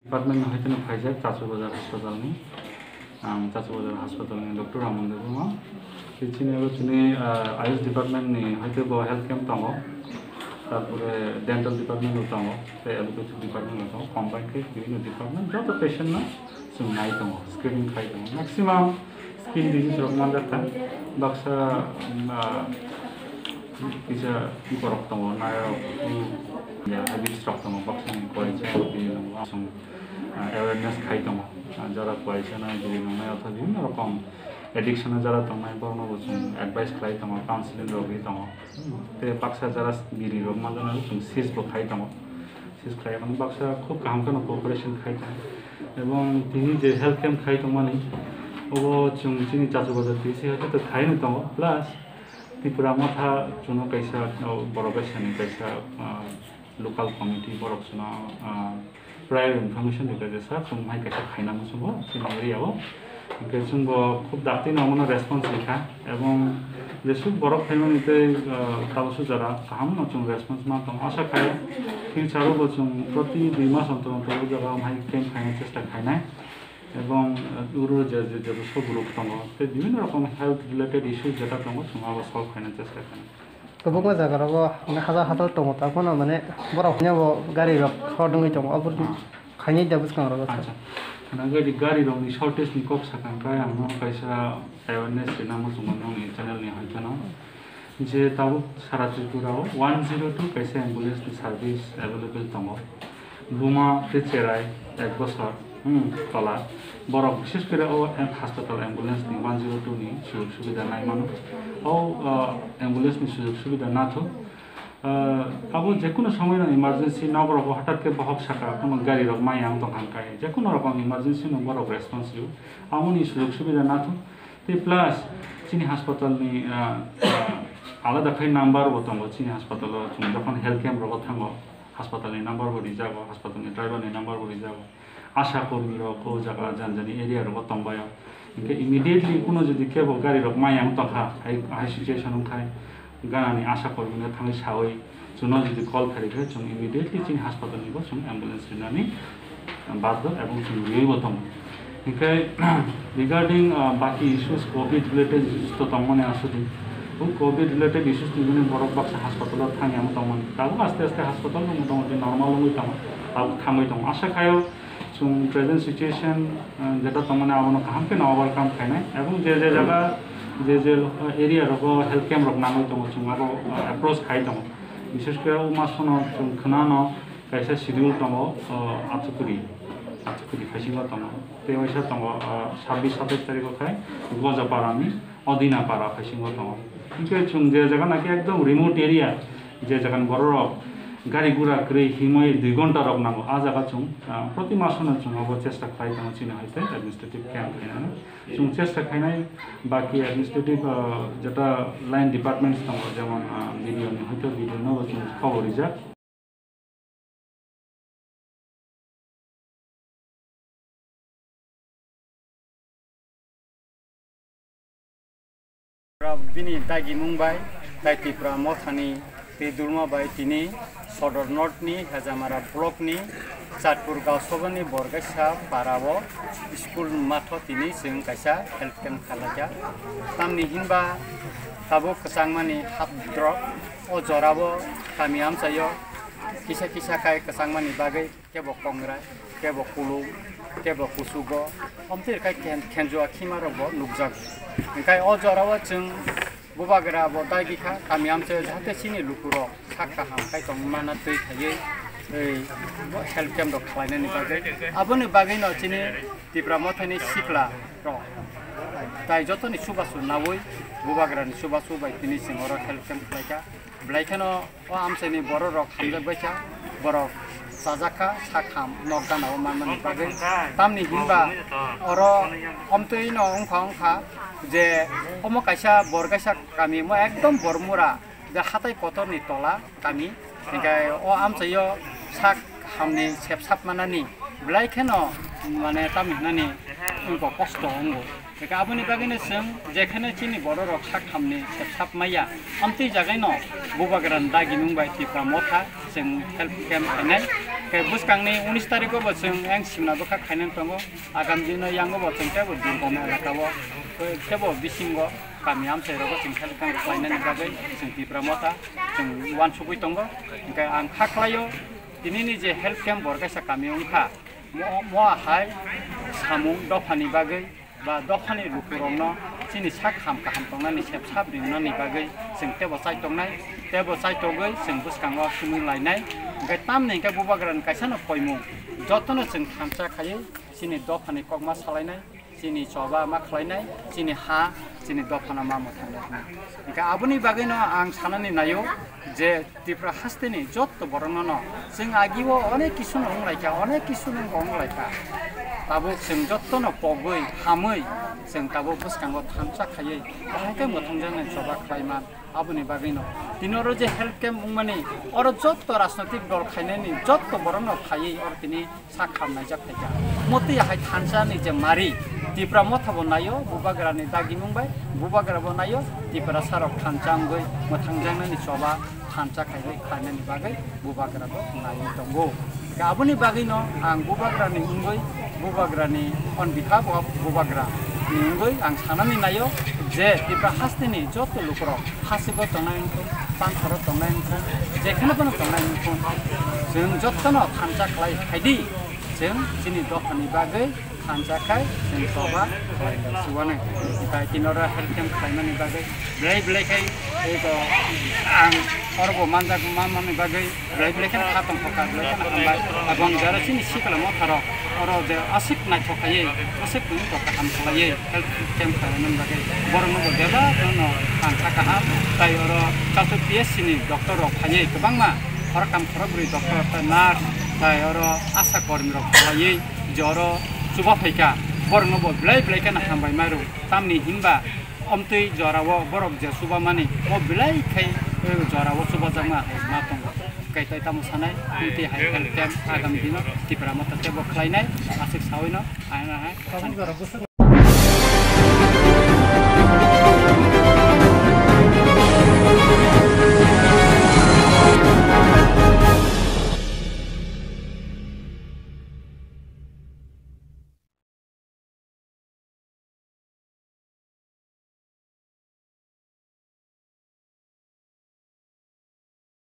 Department हयतो फाइजाक चाचु बाजार हास्पातालनि चाचु बाजार हास्पातालनि डॉक्टर रामन देवमा बिचिनि बिचिनि आयुष डिपार्टमेंटनि हयतो हेल्थ कैम्प दङ तारपरे डेंटल डिपार्टमेंट दङ एलोपैथी डिपार्टमेंट दङ कम्बाइन के बिभिन्न डिपार्टमेंट जत पेशेंट ना जों नाय दङ स्क्रिनिं खाय दङ मैक्सिमाम स्किन डिजीज रकमान जाता बाक्सा किसा इबरक दङ नाय habits rok tong baksa ni koisa bi asung awareness khai tong jara koisa na bi nai atha bibhinno rokom addiction jara tong nai borno bosung advice khai tong counseling rok bi tong te baksa jara biri rok manjana sung sis bo khai tong sis khai man baksa khub kaham kana cooperation khai tong ebong tini je health camp khai tong mani obo chung chini chachu bajar tisi hote to khai no tong plus tripura matha chuno kaisa borobaisa ni kaisa local committee borok suna prior information dita jesa chung mai kaisa khaina musubo sin area bo ke chung bo khub dakti na mono response likha ebong jesu borok khaimani te tabusu jara kaham no chung response ma tong asha khai future bo chung proti 2 mas ontor ontor jaga mai camp khaina chesta khaina ebong uru je sob group tong te bibhinno rokom health related issues jeta tong chung abo solve khaina chesta khaina Kebuk masa kalau hasil hasil tunggu tapi na mana boroknya bo gari rok shorting itu apa kayaknya jabus kan rok. Karena gari rok ni shortage ni kok sekarang kaya anu kaisa awareness ni namu cuma ni channel ni hanya na. Je tahu syarat itu rao 102 kaisa ambulance ni service available tamo. Buma tercerai ek bosar tola borok বিশেষ করে ও হাসপাতাল ambulance নি 102 নি সুযোগ সুবিধা নাই মানুষ ও ambulance নি সুযোগ সুবিধা না তো আবো যে কোনো সময় না ইমার্জেন্সি নবরক হঠাৎ বহক শাখা কোনো গাড়ি রক মাই আম তখন কাই যে কোনো রকম ইমার্জেন্সি নবরক রেসপন্স লিউ আমনি সুযোগ সুবিধা না তো তে প্লাস চিনি হাসপাতাল নি আলাদা খাই নাম্বার বতম চিনি হাসপাতাল যখন হেলথ ক্যাম্প রক থাঙ্গো হাসপাতাল নি নাম্বার বডি যাব হাসপাতাল নি ড্রাইভার নি নাম্বার বডি যাব आशा कर्मी रक जगह जानजानी एरिया रक तंबाया इनके इमिडिएटली कुनो जदि केबल गाड़ी रक मायाम तखा हाई सिचुएशन खाय गानानि आशा कर्मी ने थांगै सावै जुनो जदि कल खारिखै जों इमिडिएटली चिन हास्पाताल निबो जों एम्बुलेंस लिनानै बाध्य एवं जों रियैबो दं इनके रिगार्डिं बाकी इश्यूज कोविड रिलेटेड इश्यूज तो तमने आसुदि कोविड रिलेटेड इश्यूज निबोनि बरक बाक्सा हास्पाताल थांगाम तमन ताबो आस्ते आस्ते हास्पाताल मोटामोटी नर्माल होई तम ताबो थांगै दं आशा खायो जों प्रेजेंट सिचुएशन जेटा तमने आवनो काम के नवाल काम खाइना एवं जे जगह जे एरिया रक हेल्थ कैम्प रक नामै दङ जों आबो अप्रोच खाइ दङ विशेष करे मासनो जों खनानो कायसा शेड्यूल दङ आचुकुरि फाइसिङा दङ ते वैसा दङ 26-27 तारिख खाय गजापारानि अदिनापारा फाइसिङा दङ इनके जों जे जगह नाकि एकदम रिमोट एरिया जे जगह बररक गाड़ी गुड़ा करे हिमय 2 घंटा रक नांगो आ जगह जों प्रति मासनो जों अब चेष्टा खाइ दङ चिना हैते एडमिनिस्ट्रेटिभ क्याम्प हैना जों चेष्टा खाइनाय बाकी एडमिनिस्ट्रेटिभ जेटा लाइन डिपार्टमेन्ट्स दङ जेमन भिडियो नि हैते भिडियो न जों खबर रिजा बिनि दागि मुंबाय दाइतिफ्रा मथानि पेदुरमा बाय तिनि सदर नर्थनि हेजामारा ब्लकनि चाटपुर गावसभानि बरगासा पाराबो स्कुल माथो तिनि जों कायसा हेल्थ कैम्प खालाया तामनि हिनबा ताबो कसांमानि हाबद्र ओ जराबो कामियाम जायो किसा काय कसांमानि बागै केबो कंग्रा केबो कुलु केबो कुसुगो हमतिर काय खेनजुआ खिमारबो नुकजाग ओंखाय ओ जराबो जों बुबागरा बो दागिखा कामियाम से जाहाथे सिनि लुकुरो साखा हामखाय दं माना दै थायै हेल्थ कैम्प दं खालायनायनि बागै आबोनि बागै न चिनि तिब्रा मथानि सिखला र ताइ जतनि सुबासु नावै बुबागरानि सुबासु बाय तिनि सिङर हेल्थ कैम्प खालायका ब्लाइखानो ओ आमसेनि बर रक खामजाबायका बर साजाखा साखाम नगदानाव मानमानि बागै तामनि हिनबा अर हमतै न अंखा जे अम कायसा बरगासा गामि म एकदम बरमुरा जे हाथाय पथरनि तला गामि ओंखाय अ आमसायो साक हामनि सेबसाब मानानि ब्लाइखानो माने तामिनानि उनको कष्ट अंगो बेका आबुनि बागैनो जों जेखाने चिनि बर रक साक हामनि सेबसाब माया आमति जागायनो बुबागरान दागि नुंबाय तिफ्रा मथा जों health camp खायनाय Ke buskangni 19 tarikh bo जों yang simna bo khainen tongo agam dino yang bo जों tebo durgom elakao tebo bisingo kami amse rogo जों helpkan khainen bagai जों tipramota जों wan subui tongo ke ang khaklayo dinini je help camp borgaisa kami ungkha mo hai samung dofani bagai ba dofani lukurongno chini sak kham kaham tongnani sep sap ringnani bagai जों tebo sai tongnai tebo sai togoi जों buskango sumui lainai ke tamni ke bubagran kaisana poimu jotno जों thamsa khaye chini dofani kokma salainai chini choba ma khlainai chini ha chini dofana ma mothangnai ke abuni bagaino ang sanani nayo je tipra hasteni jotto boronono जों agiwo onek kisu nonglaika onek kisu nonglaika tabo जों jottono pogoi hamoi जों tabo buskango thamsa khaye ke mothongjane choba khlaiman abuni bagaino tinoro je help camp mani oro jotto rajnotik dol khainani jotto borono khaye or tini sakhamnai jakhaika moti hai thansani je mari tipra mothabo nayo bubagrani dagi mungbai bubagrabo nayo tipra sarok thanchangoi mothangjangni choba thancha khaile khainani bagai bubagrabo nayo tongo abuni bagino ang bubagrani ungoi bubagrani on behalf of bubagra ungoi ang sanani nayo je tipra hastini jotto lukro hasibo tonai pan khoro tonai jekhane kono tonai जों jottono thancha khlai khaidi जों chini dokani bagai thancha khai जों soba suwane kai tinora help camp khlainani bagai blai khai ego ang orbo manjak mamani bagai blai khai khatam phoka blai khai hambai abang jara chini sikala mo tharo oro je asik nai thokaye asik ni to kam khlaye help camp khlainani bagai borno bo deba no thancha kaha tai oro kasu PSC ni doctor rok khaye kebangma horakam khorobri doctor ta nurse tai oro asa kormi rok khlaye joro suba phaika borno bo blai kana hambai maru tamni himba omtui jorawo borok je suba mani o blai khai jorawo suba jama ma tong kai tai tamu sanai ti hai help camp agam dino tipra mata tebo khlainai asik sawino aina hai